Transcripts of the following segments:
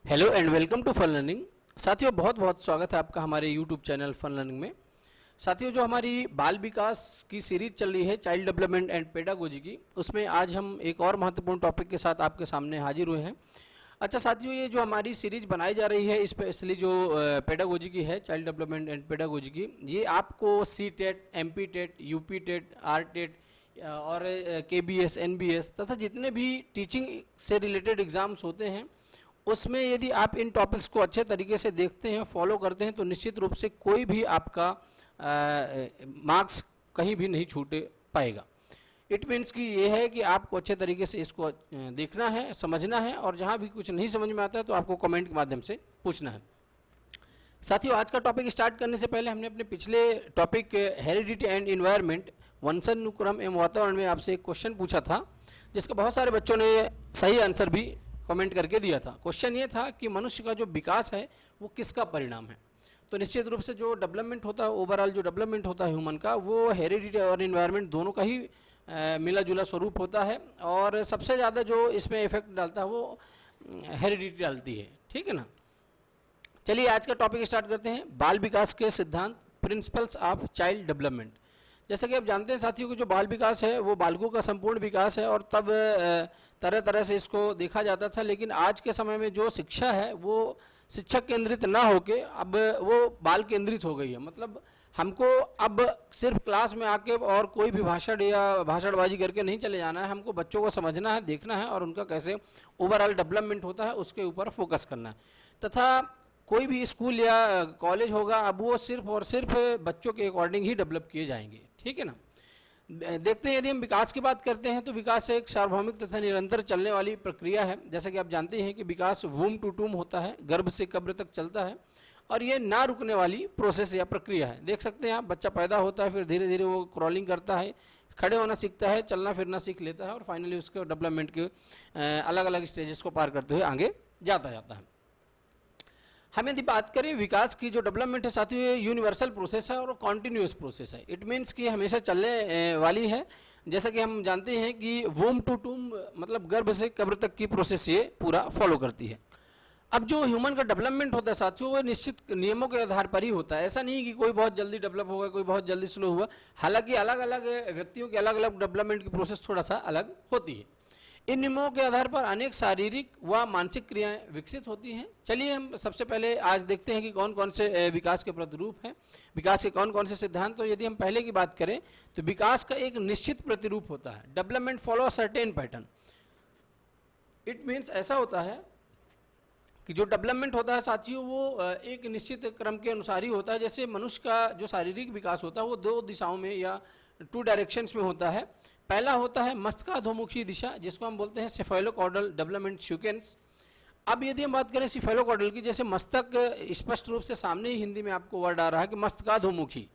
Hello and welcome to fun learning. साथियों, बहुत बहुत स्वागत है आपका हमारे यूट्यूब चैनल फन लर्निंग में। साथियों, जो हमारी बाल विकास की सीरीज चल रही है चाइल्ड डेवलपमेंट एंड पेडागोजी की, उसमें आज हम एक और महत्वपूर्ण टॉपिक के साथ आपके सामने हाजिर हुए हैं। अच्छा साथियों, ये जो हमारी सीरीज बनाई जा रही है स्पेशली जो पेडागोजी की है, चाइल्ड डेवलपमेंट एंड पेडागोजी की, ये आपको C TET, M P TET, U P TET, R TET और K B S, N B S तथा जितने भी टीचिंग से रिलेटेड एग्ज़ाम्स होते हैं उसमें यदि आप इन टॉपिक्स को अच्छे तरीके से देखते हैं, फॉलो करते हैं, तो निश्चित रूप से कोई भी आपका मार्क्स कहीं भी नहीं छूटे पाएगा। इट मीन्स कि ये है कि आपको अच्छे तरीके से इसको देखना है, समझना है, और जहाँ भी कुछ नहीं समझ में आता है तो आपको कमेंट के माध्यम से पूछना है। साथियों, आज का टॉपिक स्टार्ट करने से पहले हमने अपने पिछले टॉपिक हेरिडिटी एंड इन्वायरमेंट, वंशानुक्रम एवं वातावरण में आपसे एक क्वेश्चन पूछा था, जिसका बहुत सारे बच्चों ने सही आंसर भी कमेंट करके दिया था। क्वेश्चन ये था कि मनुष्य का जो विकास है वो किसका परिणाम है। तो निश्चित रूप से जो डेवलपमेंट होता है, ओवरऑल जो डेवलपमेंट होता है ह्यूमन का, वो हेरिडिटी और इन्वायरमेंट दोनों का ही मिला जुला स्वरूप होता है, और सबसे ज़्यादा जो इसमें इफेक्ट डालता है वो हेरिडिटी डालती है। ठीक है ना। चलिए आज का टॉपिक स्टार्ट करते हैं। बाल विकास के सिद्धांत, प्रिंसिपल्स ऑफ चाइल्ड डेवलपमेंट। जैसा कि आप जानते हैं साथियों कि जो बाल विकास है वो बालकों का संपूर्ण विकास है, और तब तरह तरह से इसको देखा जाता था, लेकिन आज के समय में जो शिक्षा है वो शिक्षक केंद्रित ना होके अब वो बाल केंद्रित हो गई है। मतलब हमको अब सिर्फ क्लास में आके और कोई भी भाषण या भाषणबाजी करके नहीं चले जाना है, हमको बच्चों को समझना है, देखना है, और उनका कैसे ओवरऑल डेवलपमेंट होता है उसके ऊपर फोकस करना है। तथा कोई भी स्कूल या कॉलेज होगा अब वो सिर्फ और सिर्फ बच्चों के अकॉर्डिंग ही डेवलप किए जाएंगे। ठीक है ना। देखते हैं, यदि हम विकास की बात करते हैं तो विकास एक सार्वभौमिक तथा निरंतर चलने वाली प्रक्रिया है। जैसा कि आप जानते हैं कि विकास वूम टू टूम होता है, गर्भ से कब्र तक चलता है, और ये ना रुकने वाली प्रोसेस या प्रक्रिया है। देख सकते हैं आप, बच्चा पैदा होता है, फिर धीरे धीरे वो क्रॉलिंग करता है, खड़े होना सीखता है, चलना फिरना सीख लेता है, और फाइनली उसके डेवलपमेंट के अलग अलग स्टेजेस को पार करते हुए आगे जाता है। हम यदि बात करें विकास की, जो डेवलपमेंट है साथियों, ये यूनिवर्सल प्रोसेस है और कॉन्टिन्यूस प्रोसेस है। इट मीन्स कि हमेशा चलने वाली है। जैसा कि हम जानते हैं कि वूम टू टूम मतलब गर्भ से कब्र तक की प्रोसेस ये पूरा फॉलो करती है। अब जो ह्यूमन का डेवलपमेंट होता है साथियों, वो निश्चित नियमों के आधार पर ही होता है। ऐसा नहीं कि कोई बहुत जल्दी डेवलप होगा, कोई बहुत जल्दी स्लो हुआ। हालांकि अलग अलग व्यक्तियों के अलग अलग डेवलपमेंट की प्रोसेस थोड़ा सा अलग होती है। इन नियमों के आधार पर अनेक शारीरिक व मानसिक क्रियाएं विकसित होती हैं। चलिए हम सबसे पहले आज देखते हैं कि कौन कौन से विकास के प्रतिरूप हैं, विकास के कौन कौन से सिद्धांत। तो यदि हम पहले की बात करें तो विकास का एक निश्चित प्रतिरूप होता है। Development follow a certain pattern. It means ऐसा होता है कि जो डेवलपमेंट होता है साथियों वो एक निश्चित क्रम के अनुसार ही होता है। जैसे मनुष्य का जो शारीरिक विकास होता है वो दो दिशाओं में या टू डायरेक्शंस में होता है। पहला होता है मस्तिष्काधोमुखी दिशा, जिसको हम बोलते हैं सेफेलोकॉर्डल डेवलपमेंट सीक्वेंस। अब यदि हम बात करें सेफेलोकॉर्डल की, जैसे मस्तक स्पष्ट रूप से सामने ही हिंदी में आपको वर्ड आ रहा है कि मस्तिष्काधोमुखी,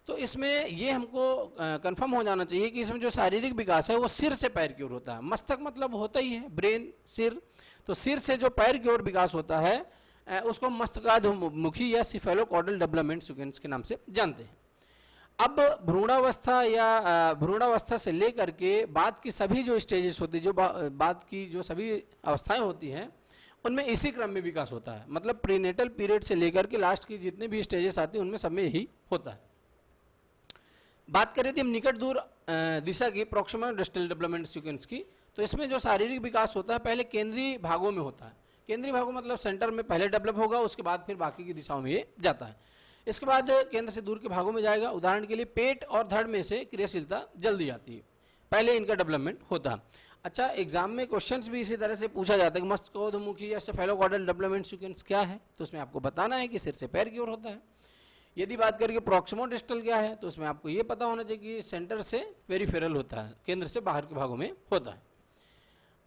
तो इसमें ये हमको कंफर्म हो जाना चाहिए कि इसमें जो शारीरिक विकास है वो सिर से पैर की ओर होता है। मस्तक मतलब होता ही है ब्रेन, सिर, तो सिर से जो पैर की ओर विकास होता है उसको मस्तिष्काधोमुखी या सेफेलोकॉर्डल डेवलपमेंट सीक्वेंस के नाम से जानते हैं। अब भ्रूणावस्था या भ्रूणावस्था से लेकर के बाद की सभी जो स्टेजेस होती है, जो बाद की जो सभी अवस्थाएं होती हैं, उनमें इसी क्रम में विकास होता है। मतलब प्रीनेटल पीरियड से लेकर के लास्ट की जितने भी स्टेजेस आती हैं उनमें सब में यही होता है। बात करें थी हम निकट दूर दिशा की, प्रॉक्सिमल डिस्टल डेवलपमेंट सीक्वेंस की, तो इसमें जो शारीरिक विकास होता है पहले केंद्रीय भागों में होता है। केंद्रीय भागों मतलब सेंटर में पहले डेवलप होगा, उसके बाद फिर बाकी की दिशाओं में ये जाता है। इसके बाद केंद्र से दूर के भागों में जाएगा। उदाहरण के लिए पेट और धड़ में से क्रियाशीलता जल्दी आती है, पहले इनका डेवलपमेंट होता है। अच्छा, एग्जाम में क्वेश्चंस भी इसी तरह से पूछा जाता है कि मस्तिष्काधोमुखी या सेफेलोकॉर्डल डेवलपमेंट सीक्वेंस क्या है, तो उसमें आपको बताना है कि सिर से पैर की ओर होता है। यदि बात करें प्रॉक्सिमल डिस्टल क्या है, तो उसमें आपको ये पता होना चाहिए कि सेंटर से पेरिफेरल होता है, केंद्र से बाहर के भागों में होता है।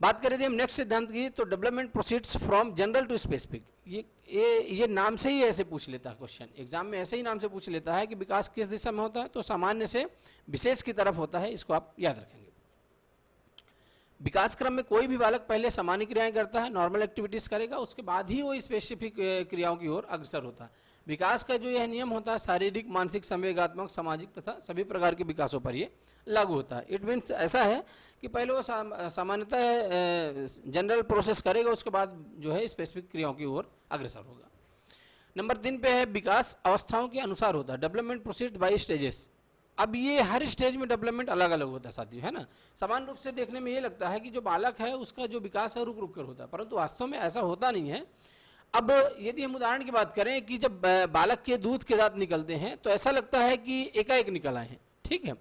बात करें हम नेक्स्ट सिद्धांत की, तो development proceeds from general to specific. ये नाम से ही ऐसे पूछ लेता है क्वेश्चन, एग्जाम में ऐसे ही नाम से पूछ लेता है कि विकास किस दिशा में होता है, तो सामान्य से विशेष की तरफ होता है। इसको आप याद रखेंगे। विकास क्रम में कोई भी बालक पहले सामान्य क्रियाएं करता है, नॉर्मल एक्टिविटीज करेगा, उसके बाद ही वो स्पेसिफिक क्रियाओं की ओर अग्रसर होता है। विकास का जो यह नियम होता है शारीरिक, मानसिक, संवेगात्मक, सामाजिक तथा सभी प्रकार के विकासों पर ये लागू होता है। इट मीन्स ऐसा है कि पहले वो सामान्यतः जनरल प्रोसेस करेगा, उसके बाद जो है स्पेसिफिक क्रियाओं की ओर अग्रसर होगा। नंबर 3 पे है विकास अवस्थाओं के अनुसार होता है, डेवलपमेंट प्रोसीड बाई स्टेजेस। अब ये हर स्टेज में डेवलपमेंट अलग अलग होता है साथियों, है ना। समान रूप से देखने में ये लगता है कि जो बालक है उसका जो विकास है रुक रुक कर होता है, परंतु वास्तव में ऐसा होता नहीं है। अब यदि हम उदाहरण की बात करें कि जब बालक के दूध के दांत निकलते हैं तो ऐसा लगता है कि एकाएक निकल आए हैं, ठीक है,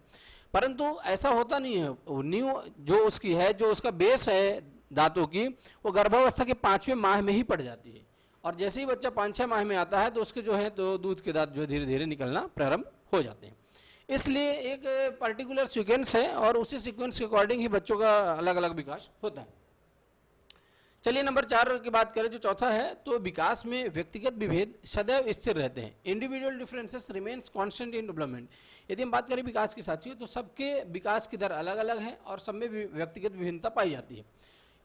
परंतु ऐसा होता नहीं है। न्यू जो उसकी है, जो उसका बेस है दांतों की, वो गर्भावस्था के 5वें माह में ही पड़ जाती है, और जैसे ही बच्चा 5-6 माह में आता है तो उसके जो है तो दूध के दांत जो धीरे धीरे निकलना प्रारंभ हो जाते हैं। इसलिए एक पर्टिकुलर सीक्वेंस है और उसी सीक्वेंस के अकॉर्डिंग ही बच्चों का अलग अलग विकास होता है। चलिए नंबर 4 की बात करें, जो चौथा है, तो विकास में व्यक्तिगत विभेद सदैव स्थिर रहते हैं, individual differences remains constant in development. यदि हम बात करें विकास की साथियों, तो सबके विकास की दर अलग अलग है और सब में व्यक्तिगत विभिन्नता पाई जाती है।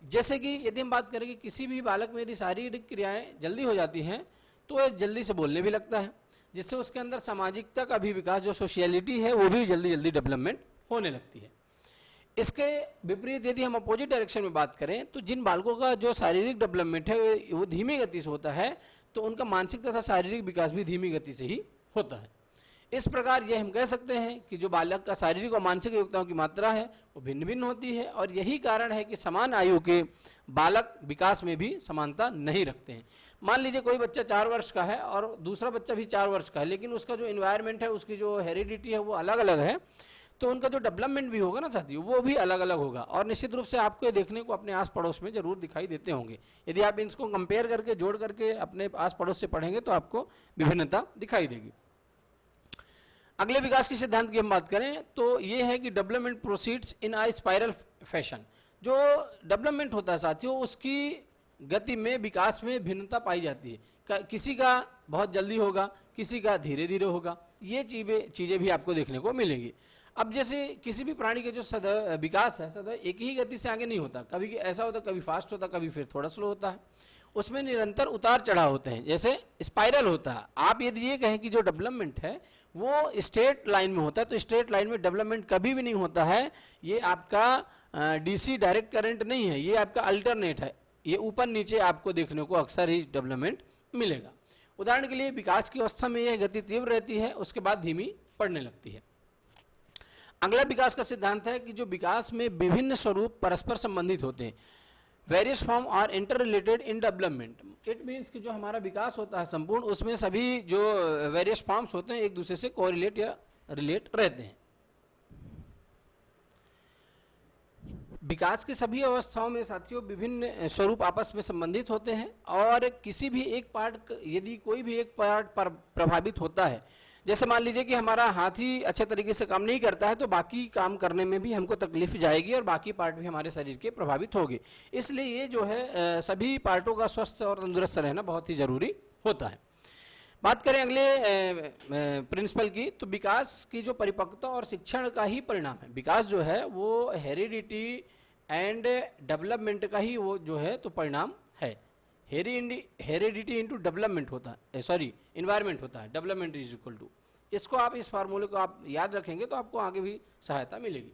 जैसे कि यदि हम बात करें कि किसी भी बालक में यदि शारीरिक क्रियाएं जल्दी हो जाती हैं तो वह जल्दी से बोलने भी लगता है, जिससे उसके अंदर सामाजिकता का भी विकास, जो सोशियलिटी है, वो भी जल्दी जल्दी डेवलपमेंट होने लगती है। इसके विपरीत यदि हम अपोजिट डायरेक्शन में बात करें तो जिन बालकों का जो शारीरिक डेवलपमेंट है वो धीमी गति से होता है, तो उनका मानसिक तथा शारीरिक विकास भी धीमी गति से ही होता है। इस प्रकार ये हम कह सकते हैं कि जो बालक का शारीरिक और मानसिक योग्यताओं की मात्रा है वो भिन्न भिन्न होती है, और यही कारण है कि समान आयु के बालक विकास में भी समानता नहीं रखते हैं। मान लीजिए कोई बच्चा 4 वर्ष का है और दूसरा बच्चा भी 4 वर्ष का है, लेकिन उसका जो एनवायरनमेंट है, उसकी जो हेरिडिटी है वो अलग अलग है, तो उनका जो डेवलपमेंट भी होगा ना साथियों, वो भी अलग अलग होगा, और निश्चित रूप से आपको ये देखने को अपने आस पड़ोस में जरूर दिखाई देते होंगे। यदि आप इसको कंपेयर करके, जोड़ करके अपने आस पड़ोस से पढ़ेंगे तो आपको विभिन्नता दिखाई देगी। अगले विकास के सिद्धांत की हम बात करें तो ये है कि डेवलपमेंट प्रोसीड्स इन अ स्पाइरल फैशन। जो डेवलपमेंट होता है साथियों, उसकी गति में, विकास में भिन्नता पाई जाती है। किसी का बहुत जल्दी होगा, किसी का धीरे धीरे होगा, ये चीज़ें भी आपको देखने को मिलेंगी। अब जैसे किसी भी प्राणी के जो सदैव विकास है, सदैव एक ही गति से आगे नहीं होता, कभी ऐसा होता, कभी फास्ट होता, कभी फिर थोड़ा स्लो होता है, उसमें निरंतर उतार चढ़ाव होते हैं, जैसे स्पाइरल होता है। आप यदि ये कहें कि जो डेवलपमेंट है वो स्ट्रेट लाइन में होता है, तो स्ट्रेट लाइन में डेवलपमेंट कभी भी नहीं होता है। ये आपका डीसी डायरेक्ट करंट नहीं है, ये आपका अल्टरनेट है, ये ऊपर नीचे आपको देखने को अक्सर ही डेवलपमेंट मिलेगा। उदाहरण के लिए विकास की अवस्था में यह गति तीव्र रहती है, उसके बाद धीमी पड़ने लगती है। अगला विकास का सिद्धांत है कि जो विकास में विभिन्न स्वरूप परस्पर संबंधित होते हैं, various form are interrelated in development. It means कि जो हमारा विकास होता है संपूर्ण, उसमें सभी जो वेरियस फॉर्म्स होते हैं एक दूसरे से कोरिलेट या रिलेट रहते हैं। विकास की सभी अवस्थाओं में साथियों विभिन्न स्वरूप आपस में संबंधित होते हैं, और किसी भी एक पार्ट, यदि कोई भी एक पार्ट पर प्रभावित होता है, जैसे मान लीजिए कि हमारा हाथ ही अच्छे तरीके से काम नहीं करता है, तो बाकी काम करने में भी हमको तकलीफ जाएगी और बाकी पार्ट भी हमारे शरीर के प्रभावित होंगे। इसलिए ये जो है सभी पार्टों का स्वस्थ और तंदुरुस्त रहना बहुत ही जरूरी होता है। बात करें अगले प्रिंसिपल की, तो विकास की जो परिपक्वता और शिक्षण का ही परिणाम है। विकास जो है वो हेरिडिटी एंड डेवलपमेंट का ही वो जो है तो परिणाम है। हेरिडिटी इंटू डेवलपमेंट होता है, सॉरी इन्वायरमेंट होता है, डेवलपमेंट इज इक्वल टू। इसको आप, इस फार्मूले को आप याद रखेंगे तो आपको आगे भी सहायता मिलेगी।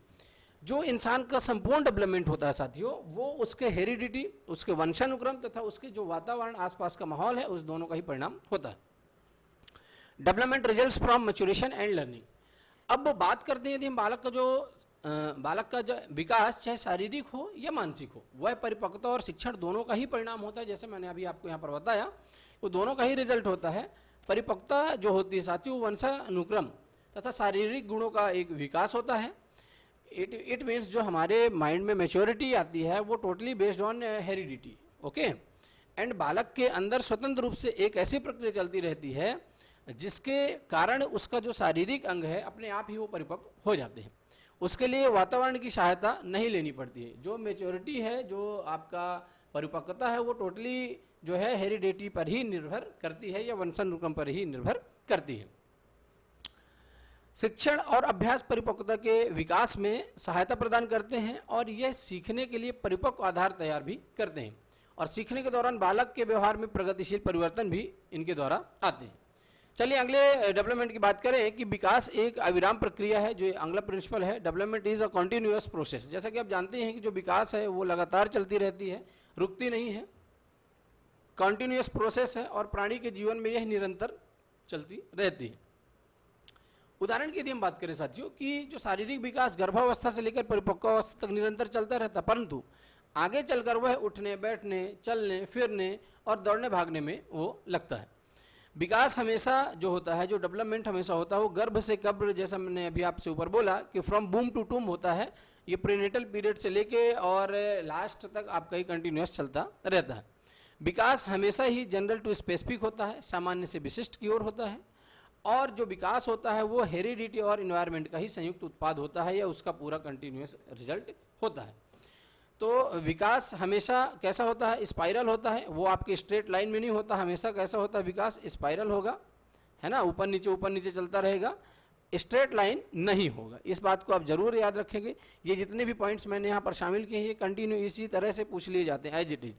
जो इंसान का संपूर्ण डेवलपमेंट होता है साथियों, वो उसके हेरिडिटी, उसके वंशानुक्रम तथा उसके जो वातावरण आसपास का माहौल है, उस दोनों का ही परिणाम होता है। Development results from maturation and learning. अब बात करते हैं यदि हम बालक का जो विकास चाहे शारीरिक हो या मानसिक हो, वह परिपक्वता और शिक्षण दोनों का ही परिणाम होता है। जैसे मैंने अभी आपको यहाँ पर बताया, वो दोनों का ही रिजल्ट होता है। परिपक्वता जो होती है साथियों, वंशानुक्रम तथा शारीरिक गुणों का एक विकास होता है। इट मीन्स जो हमारे माइंड में मैच्योरिटी आती है वो totally based on heredity, okay. And बालक के अंदर स्वतंत्र रूप से एक ऐसी प्रक्रिया चलती रहती है जिसके कारण उसका जो शारीरिक अंग है अपने आप ही वो परिपक्व हो जाते हैं। उसके लिए वातावरण की सहायता नहीं लेनी पड़ती है। जो मैच्योरिटी है, जो आपका परिपक्वता है, वो टोटली जो है हेरिडिटी पर ही निर्भर करती है या वंशानुक्रम पर ही निर्भर करती है। शिक्षण और अभ्यास परिपक्वता के विकास में सहायता प्रदान करते हैं और यह सीखने के लिए परिपक्व आधार तैयार भी करते हैं। और सीखने के दौरान बालक के व्यवहार में प्रगतिशील परिवर्तन भी इनके द्वारा आते हैं। चलिए अगले डेवलपमेंट की बात करें कि विकास एक अविराम प्रक्रिया है, जो अगला प्रिंसिपल है, development is a continuous process. जैसा कि आप जानते हैं कि जो विकास है वो लगातार चलती रहती है, रुकती नहीं है, कॉन्टिन्यूअस प्रोसेस है और प्राणी के जीवन में यह निरंतर चलती रहती है। उदाहरण की यदि हम बात करें साथियों कि जो शारीरिक विकास गर्भावस्था से लेकर परिपक्वावस्था तक निरंतर चलता रहता, परंतु आगे चलकर वह उठने, बैठने, चलने, फिरने और दौड़ने भागने में वो लगता है। विकास हमेशा जो होता है, जो डेवलपमेंट हमेशा होता है, वो गर्भ से कब्र, जैसा मैंने अभी आपसे ऊपर बोला कि फ्रॉम बूम टू टूम होता है। ये प्रीनेटल पीरियड से लेके और लास्ट तक आपका ही कंटिन्यूअस चलता रहता है। विकास हमेशा ही जनरल टू स्पेसिफिक होता है, सामान्य से विशिष्ट की ओर होता है। और जो विकास होता है वो हेरिडिटी और इन्वायरमेंट का ही संयुक्त उत्पाद होता है या उसका पूरा कंटिन्यूअस रिजल्ट होता है। तो विकास हमेशा कैसा होता है? स्पाइरल होता है। वो आपके स्ट्रेट लाइन में नहीं होता, हमेशा कैसा होता है विकास? स्पाइरल होगा, है ना, ऊपर नीचे चलता रहेगा, स्ट्रेट लाइन नहीं होगा। इस बात को आप जरूर याद रखेंगे। ये जितने भी पॉइंट्स मैंने यहाँ पर शामिल किए हैं ये कंटिन्यू इसी तरह से पूछ लिए जाते हैं एज इट इज।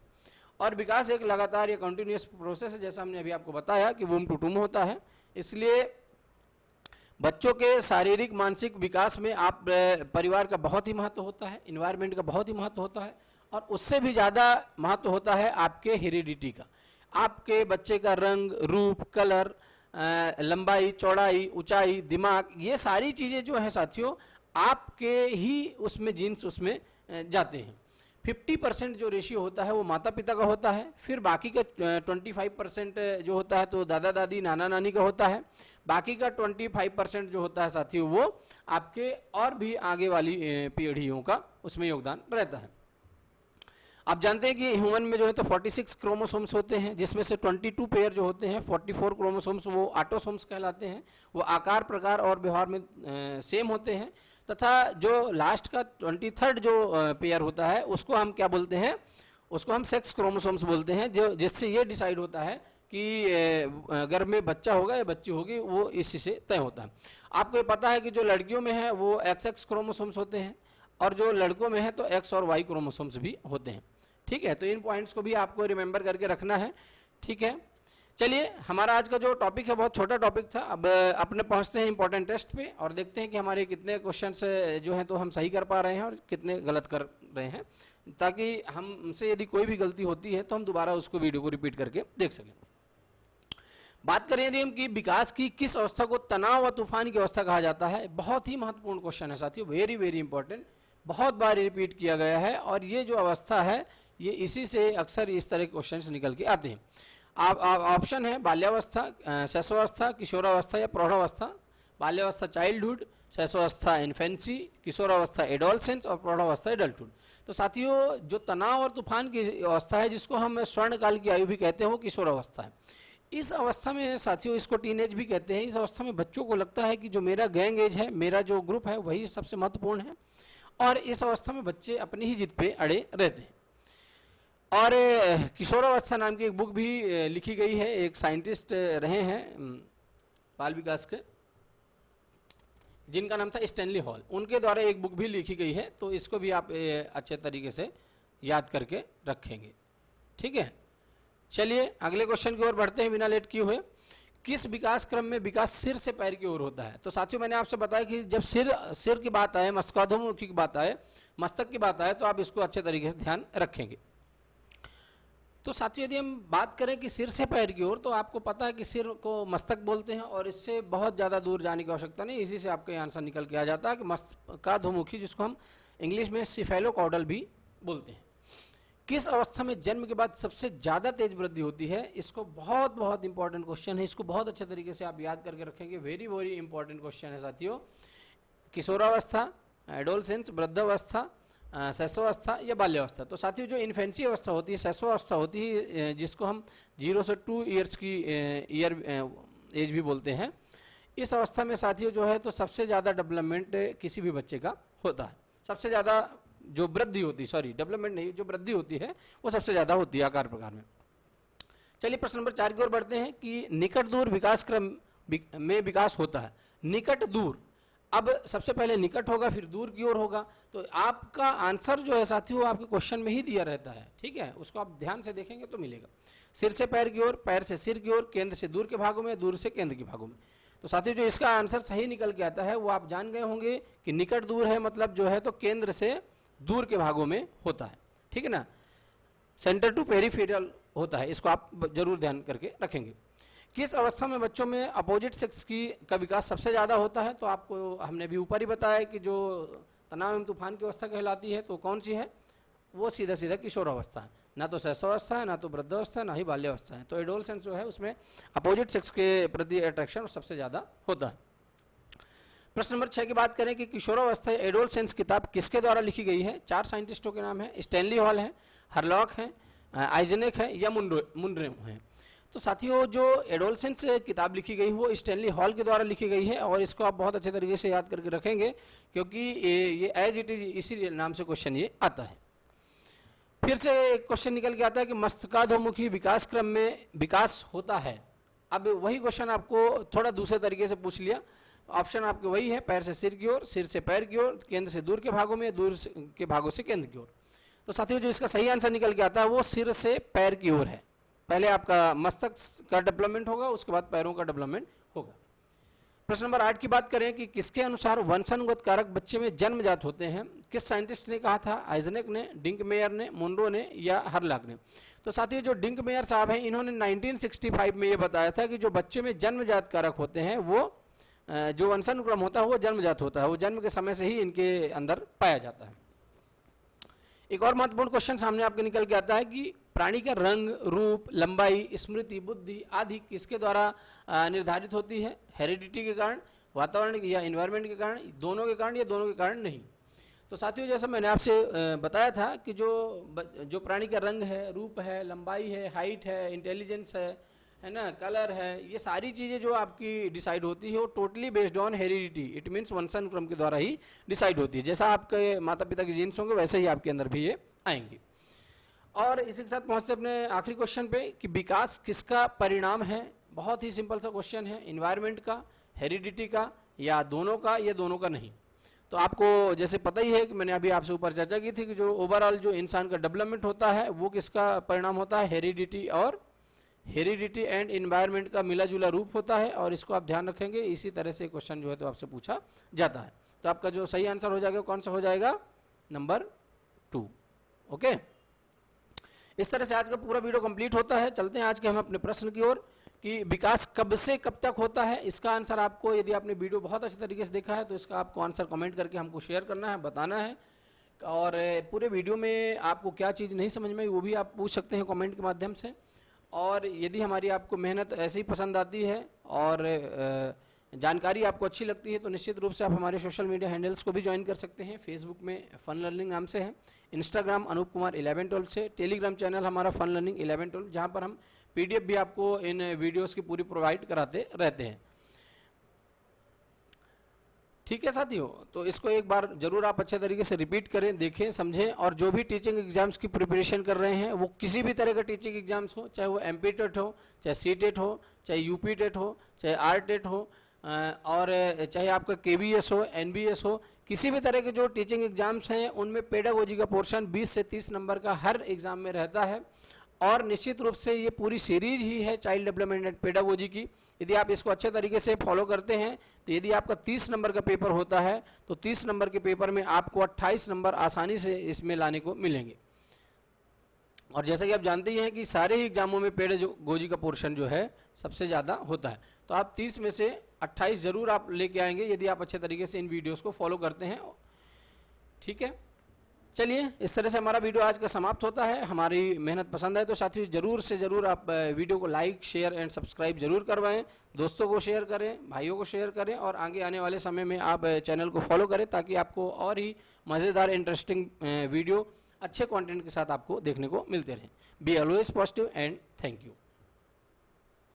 और विकास एक लगातार या कंटिन्यूअस प्रोसेस है, जैसा हमने अभी आपको बताया कि वूम टू टूम होता है। इसलिए बच्चों के शारीरिक मानसिक विकास में आप परिवार का बहुत ही महत्व होता है, इन्वायरमेंट का बहुत ही महत्व होता है और उससे भी ज़्यादा महत्व होता है आपके हेरिडिटी का। आपके बच्चे का रंग, रूप, कलर, लंबाई, चौड़ाई, ऊंचाई, दिमाग, ये सारी चीज़ें जो है साथियों आपके ही उसमें जीन्स उसमें जाते हैं। 50% जो रेशियो होता है वो माता पिता का होता है, फिर बाकी का 25% जो होता है तो दादा दादी, नाना नानी का होता है, बाकी का 25% जो होता है साथियों वो आपके और भी आगे वाली पीढ़ियों का उसमें योगदान रहता है। आप जानते हैं कि ह्यूमन में जो है तो 46 क्रोमोसोम्स होते हैं, जिसमें से 22 पेयर जो होते हैं, 44 क्रोमोसोम्स वो ऑटोसोम्स कहलाते हैं। वो आकार, प्रकार और व्यवहार में सेम होते हैं, तथा जो लास्ट का 23rd जो पेयर होता है उसको हम क्या बोलते हैं? उसको हम सेक्स क्रोमोसोम्स बोलते हैं, जो जिससे ये डिसाइड होता है कि गर्भ में बच्चा होगा या बच्ची होगी, वो इसी से तय होता है। आपको ये पता है कि जो लड़कियों में है वो XX क्रोमोसोम्स होते हैं और जो लड़कों में है तो X और Y क्रोमोसोम्स भी होते हैं। ठीक है, तो इन पॉइंट्स को भी आपको रिमेंबर करके रखना है। ठीक है, चलिए हमारा आज का जो टॉपिक है बहुत छोटा टॉपिक था। अब अपने पहुंचते हैं इंपॉर्टेंट टेस्ट पे और देखते हैं कि हमारे कितने क्वेश्चंस जो हैं तो हम सही कर पा रहे हैं और कितने गलत कर रहे हैं, ताकि हमसे यदि कोई भी गलती होती है तो हम दोबारा उसको वीडियो को रिपीट करके देख सकें। बात करें यदि हम कि विकास की किस अवस्था को तनाव व तूफान की अवस्था कहा जाता है, बहुत ही महत्वपूर्ण क्वेश्चन है साथियों, वेरी वेरी इंपॉर्टेंट, बहुत बार रिपीट किया गया है और ये जो अवस्था है ये इसी से अक्सर इस तरह के क्वेश्चन निकल के आते हैं। ऑप्शन है बाल्यावस्था, शैशवावस्था, किशोरावस्था या प्रौढ़ावस्था। बाल्यावस्था चाइल्डहुड, शैशवावस्था इन्फेंसी, किशोरावस्था एडोलसेंस और प्रौढ़ावस्था एडल्टहुड। तो साथियों जो तनाव और तूफान की अवस्था है, जिसको हम स्वर्णकाल की आयु भी कहते हैं, वो किशोरावस्था है। इस अवस्था में साथियों इसको टीनेज भी कहते हैं। इस अवस्था में बच्चों को लगता है कि जो मेरा गैंग एज है, मेरा जो ग्रुप है वही सबसे महत्वपूर्ण है और इस अवस्था में बच्चे अपनी ही जिद पे अड़े रहते हैं। और किशोरावस्था नाम की एक बुक भी लिखी गई है, एक साइंटिस्ट रहे हैं बाल विकास के, जिनका नाम था स्टैनली हॉल, उनके द्वारा एक बुक भी लिखी गई है। तो इसको भी आप अच्छे तरीके से याद करके रखेंगे। ठीक है, चलिए अगले क्वेश्चन की ओर बढ़ते हैं बिना लेट किए हुए। किस विकास क्रम में विकास सिर से पैर की ओर होता है? तो साथियों मैंने आपसे बताया कि जब सिर की बात आए, मस्तकाधोमुखी की बात आए, मस्तक की बात आए, तो आप इसको अच्छे तरीके से ध्यान रखेंगे। तो साथियों यदि हम बात करें कि सिर से पैर की ओर, तो आपको पता है कि सिर को मस्तक बोलते हैं और इससे बहुत ज़्यादा दूर जाने की आवश्यकता नहीं, इसी से आपका आंसर निकल के आ जाता है कि मस्तकाधोमुखी, जिसको हम इंग्लिश में सिफेलोकॉडल भी बोलते हैं। किस अवस्था में जन्म के बाद सबसे ज़्यादा तेज वृद्धि होती है? इसको बहुत इंपॉर्टेंट क्वेश्चन है, इसको बहुत अच्छे तरीके से आप याद करके रखेंगे। वेरी वेरी इंपॉर्टेंट क्वेश्चन है साथियों। किशोरावस्था, एडोलसेंस, वृद्धावस्था, शैशवावस्था या बाल्यावस्था। तो साथियों जो इन्फेंसी अवस्था होती है, शैशवावस्था होती है, जिसको हम 0 से 2 ईयर्स की एज भी बोलते हैं, इस अवस्था में साथियों जो है तो सबसे ज़्यादा डेवलपमेंट किसी भी बच्चे का होता है। सबसे ज़्यादा जो वृद्धि होती है, सॉरी डेवलपमेंट नहीं, जो वृद्धि होती है वो सबसे ज़्यादा होती है आकार प्रकार में। चलिए प्रश्न नंबर 4 की ओर बढ़ते हैं कि निकट दूर विकास क्रम में विकास होता है। निकट दूर अब सबसे पहले निकट होगा, फिर दूर की ओर होगा। तो आपका आंसर जो है साथियों आपके क्वेश्चन में ही दिया रहता है, ठीक है, उसको आप ध्यान से देखेंगे तो मिलेगा। सिर से पैर की ओर, पैर से सिर की ओर, केंद्र से दूर के भागों में, दूर से केंद्र के भागों में। तो साथियों जो इसका आंसर सही निकल के आता है वो आप जान गए होंगे कि निकट दूर है मतलब जो है तो केंद्र से दूर के भागों में होता है, ठीक है ना, सेंटर टू पेरिफेरल होता है। इसको आप जरूर ध्यान करके रखेंगे। किस अवस्था में बच्चों में अपोजिट सेक्स का विकास सबसे ज़्यादा होता है? तो आपको हमने भी ऊपर ही बताया कि जो तनाव एवं तूफान की अवस्था कहलाती है, तो कौन सी है? वो सीधा सीधा किशोरावस्था है, ना तो शैशवावस्था है, ना तो वृद्धावस्था है, ना ही बाल्यावस्था है। तो एडोलसेंस जो है उसमें अपोजिट सेक्स के प्रति अट्रैक्शन सबसे ज़्यादा होता है। प्रश्न नंबर 6 की बात करें कि किशोरावस्था एडोलसेंस किताब किसके द्वारा लिखी गई है? 4 साइंटिस्टों के नाम है, स्टैनली हॉल है, हरलॉक है, आइजनेक है या मुनरो है। तो साथियों जो एडोलसेंस किताब लिखी गई वो स्टैनली हॉल के द्वारा लिखी गई है और इसको आप बहुत अच्छे तरीके से याद करके रखेंगे क्योंकि ये एज इट इज इसी नाम से क्वेश्चन ये आता है। फिर से एक क्वेश्चन निकल के आता है कि मस्तिष्काधोमुखी विकास क्रम में विकास होता है। अब वही क्वेश्चन आपको थोड़ा दूसरे तरीके से पूछ लिया। ऑप्शन आपके वही है, पैर से सिर की ओर, सिर से पैर की ओर, केंद्र से दूर के भागों में, दूर के भागों से केंद्र की ओर। तो साथियों जो इसका सही आंसर निकल के आता है वो सिर से पैर की ओर है। पहले आपका मस्तक का डेवलपमेंट होगा, उसके बाद पैरों का डेवलपमेंट होगा। प्रश्न नंबर 8 की बात करें कि किसके अनुसार वंशानुगत कारक बच्चे में जन्मजात होते हैं? किस साइंटिस्ट ने कहा था? आइजनेक ने, डिंकमेयर ने, मुनरो ने या हरलॉक ने? तो साथियों जो डिंकमेयर साहब हैं इन्होंने 1965 में ये बताया था कि जो बच्चे में जन्मजात कारक होते हैं वो जो वंशानुक्रम होता है वो जन्मजात होता है, वो जन्म के समय से ही इनके अंदर पाया जाता है। एक और महत्वपूर्ण क्वेश्चन सामने आपके निकल के आता है कि प्राणी का रंग, रूप, लंबाई, स्मृति, बुद्धि आदि किसके द्वारा निर्धारित होती है? हेरिडिटी के कारण, वातावरण या इन्वायरमेंट के कारण, दोनों के कारण या दोनों के कारण नहीं? तो साथियों जैसा मैंने आपसे बताया था कि जो प्राणी का रंग है, रूप है, लंबाई है, हाइट है, इंटेलिजेंस है ना, कलर है, ये सारी चीज़ें जो आपकी डिसाइड होती है वो totally based on heredity, it means वंशानुक्रम के द्वारा ही डिसाइड होती है। जैसा आपके माता पिता के जीन्स होंगे वैसे ही आपके अंदर भी ये आएंगे। और इसी के साथ पहुँचते अपने आखिरी क्वेश्चन पे कि विकास किसका परिणाम है? बहुत ही सिंपल सा क्वेश्चन है, इन्वायरमेंट का, हेरिडिटी का या दोनों का या दोनों का नहीं? तो आपको जैसे पता ही है कि मैंने अभी आपसे ऊपर चर्चा की थी कि जो ओवरऑल जो इंसान का डेवलपमेंट होता है वो किसका परिणाम होता है? हेरिडिटी एंड इन्वायरमेंट का मिला जुला रूप होता है और इसको आप ध्यान रखेंगे। इसी तरह से क्वेश्चन जो है तो आपसे पूछा जाता है। तो आपका जो सही आंसर हो जाएगा कौन सा हो जाएगा? नंबर 2। ओके, इस तरह से आज का पूरा वीडियो कंप्लीट होता है। चलते हैं आज के हम अपने प्रश्न की ओर कि विकास कब से कब तक होता है। इसका आंसर आपको, यदि आपने वीडियो बहुत अच्छे तरीके से देखा है तो इसका आपको आंसर कमेंट करके हमको शेयर करना है, बताना है। और पूरे वीडियो में आपको क्या चीज़ नहीं समझ में आई वो भी आप पूछ सकते हैं कमेंट के माध्यम से। और यदि हमारी आपको मेहनत ऐसे ही पसंद आती है और जानकारी आपको अच्छी लगती है तो निश्चित रूप से आप हमारे सोशल मीडिया हैंडल्स को भी ज्वाइन कर सकते हैं। फेसबुक में फन लर्निंग नाम से है, इंस्टाग्राम अनूप कुमार 11-12 से, टेलीग्राम चैनल हमारा फन लर्निंग 11-12, जहाँ पर हम PDF भी आपको इन वीडियोस की पूरी प्रोवाइड कराते रहते हैं। ठीक है साथियों, तो इसको एक बार जरूर आप अच्छे तरीके से रिपीट करें, देखें, समझें। और जो भी टीचिंग एग्जाम्स की प्रिपरेशन कर रहे हैं वो किसी भी तरह का टीचिंग एग्जाम्स हो, चाहे वो MP टेट हो, चाहे CTET हो, चाहे UP टेट हो, चाहे RTET हो, और चाहे आपका KBS हो, NBS हो, किसी भी तरह के जो टीचिंग एग्जाम्स हैं उनमें पेडागोजी का पोर्शन 20 से 30 नंबर का हर एग्जाम में रहता है। और निश्चित रूप से ये पूरी सीरीज ही है चाइल्ड डेवलपमेंट एंड पेडागोजी की। यदि आप इसको अच्छे तरीके से फॉलो करते हैं तो यदि आपका 30 नंबर का पेपर होता है तो 30 नंबर के पेपर में आपको 28 नंबर आसानी से इसमें लाने को मिलेंगे। और जैसा कि आप जानते ही हैं कि सारे ही एग्जामों में पेडागोजी का पोर्शन जो है सबसे ज़्यादा होता है। तो आप 30 में से 28 ज़रूर आप लेके आएंगे यदि आप अच्छे तरीके से इन वीडियोज़ को फॉलो करते हैं। ठीक है, चलिए इस तरह से हमारा वीडियो आज का समाप्त होता है। हमारी मेहनत पसंद आए तो साथियों ज़रूर से ज़रूर आप वीडियो को लाइक, शेयर एंड सब्सक्राइब जरूर करवाएं, दोस्तों को शेयर करें, भाइयों को शेयर करें और आगे आने वाले समय में आप चैनल को फॉलो करें ताकि आपको और ही मज़ेदार इंटरेस्टिंग वीडियो अच्छे कंटेंट के साथ आपको देखने को मिलते रहें। Be always positive and thank you.